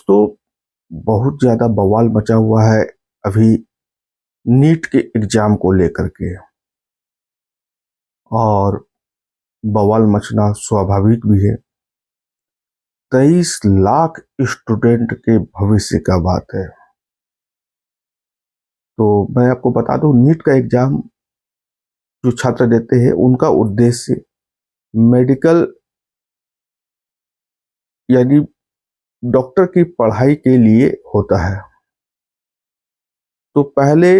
दोस्तों, बहुत ज़्यादा बवाल मचा हुआ है अभी नीट के एग्ज़ाम को लेकर के। और बवाल मचना स्वाभाविक भी है। 23 लाख स्टूडेंट के भविष्य का बात है। तो मैं आपको बता दूं, नीट का एग्ज़ाम जो छात्र देते हैं उनका उद्देश्य मेडिकल यानी डॉक्टर की पढ़ाई के लिए होता है। तो पहले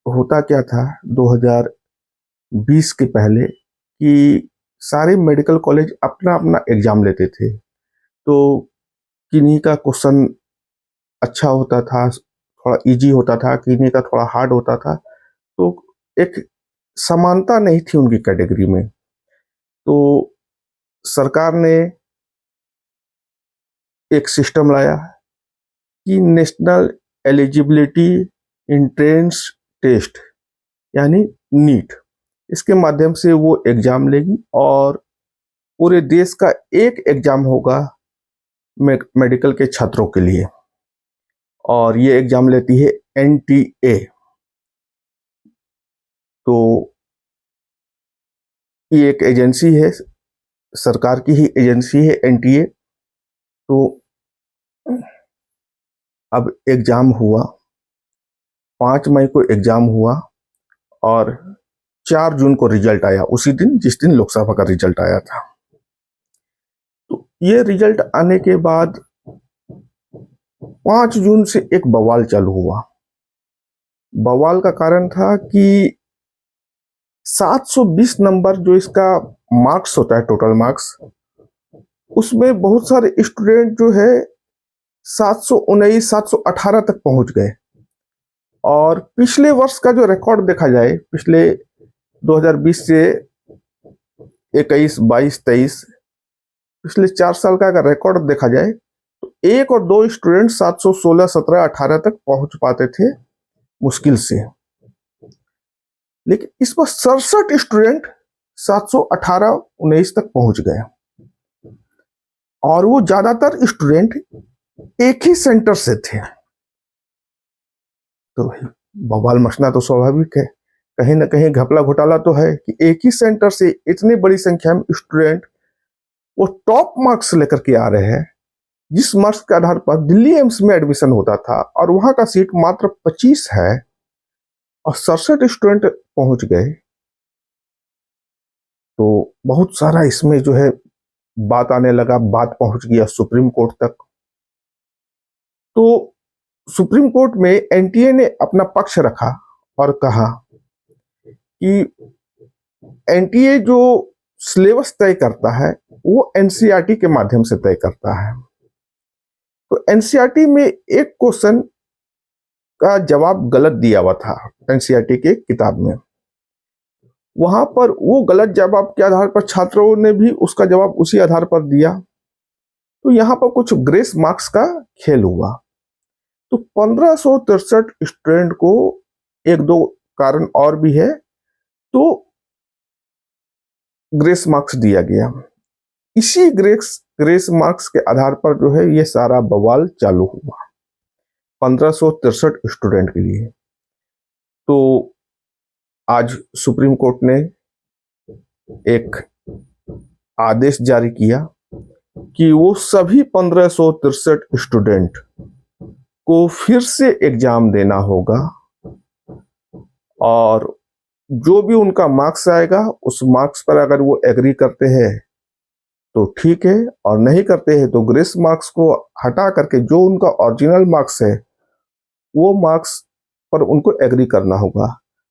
होता क्या था 2020 के पहले कि सारे मेडिकल कॉलेज अपना अपना एग्ज़ाम लेते थे। तो किन्हीं का क्वेश्चन अच्छा होता था, थोड़ा इजी होता था, किन्हीं का थोड़ा हार्ड होता था। तो एक समानता नहीं थी उनकी कैटेगरी में। तो सरकार ने एक सिस्टम लाया कि नेशनल एलिजिबिलिटी एंट्रेंस टेस्ट यानी नीट, इसके माध्यम से वो एग्ज़ाम लेगी और पूरे देश का एक एग्ज़ाम होगा मेडिकल के छात्रों के लिए। और ये एग्ज़ाम लेती है एनटीए। तो ये एक एजेंसी है, सरकार की ही एजेंसी है एनटीए। तो अब एग्ज़ाम हुआ, 5 मई को एग्ज़ाम हुआ और 4 जून को रिजल्ट आया, उसी दिन जिस दिन लोकसभा का रिजल्ट आया था। तो ये रिजल्ट आने के बाद 5 जून से एक बवाल चालू हुआ। बवाल का कारण था कि 720 नंबर जो इसका मार्क्स होता है, टोटल मार्क्स, उसमें बहुत सारे स्टूडेंट जो है 719, 718 तक पहुंच गए। और पिछले वर्ष का जो रिकॉर्ड देखा जाए, पिछले 2020 से 21, 22, 23, पिछले 4 साल का अगर रिकॉर्ड देखा जाए तो 1 और 2 स्टूडेंट 716, 17, 18 तक पहुंच पाते थे मुश्किल से। लेकिन इस पर 67 स्टूडेंट 718, 19 तक पहुंच गए। और वो ज्यादातर स्टूडेंट एक ही सेंटर से थे। तो बवाल मचना तो स्वाभाविक है। कहीं ना कहीं घपला घोटाला तो है कि एक ही सेंटर से इतनी बड़ी संख्या में स्टूडेंट वो टॉप मार्क्स लेकर के आ रहे हैं, जिस मार्क्स के आधार पर दिल्ली एम्स में एडमिशन होता था और वहां का सीट मात्र 25 है और 67 स्टूडेंट पहुंच गए। तो बहुत सारा इसमें जो है बात आने लगा, बात पहुंच गया सुप्रीम कोर्ट तक। तो सुप्रीम कोर्ट में एनटीए ने अपना पक्ष रखा और कहा कि एनटीए जो सिलेबस तय करता है वो एनसीईआरटी के माध्यम से तय करता है। तो एनसीईआरटी में एक क्वेश्चन का जवाब गलत दिया हुआ था एनसीईआरटी के किताब में। वहां पर वो गलत जवाब के आधार पर छात्रों ने भी उसका जवाब उसी आधार पर दिया। तो यहाँ पर कुछ ग्रेस मार्क्स का खेल हुआ। तो 1563 स्टूडेंट को एक दो कारण और भी है, तो ग्रेस मार्क्स दिया गया। इसी ग्रेस मार्क्स के आधार पर जो है ये सारा बवाल चालू हुआ 1563 स्टूडेंट के लिए। तो आज सुप्रीम कोर्ट ने एक आदेश जारी किया कि वो सभी 1563 स्टूडेंट को फिर से एग्जाम देना होगा और जो भी उनका मार्क्स आएगा उस मार्क्स पर अगर वो एग्री करते हैं तो ठीक है, और नहीं करते हैं तो ग्रेस मार्क्स को हटा करके जो उनका ओरिजिनल मार्क्स है वो मार्क्स पर उनको एग्री करना होगा,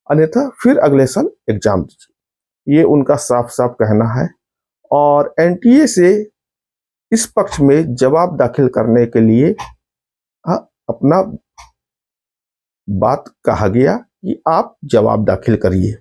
अन्यथा फिर अगले साल एग्जाम दीजिए। ये उनका साफ साफ कहना है। और एनटीए से इस पक्ष में जवाब दाखिल करने के लिए अपना बात कहा गया कि आप जवाब दाखिल करिए।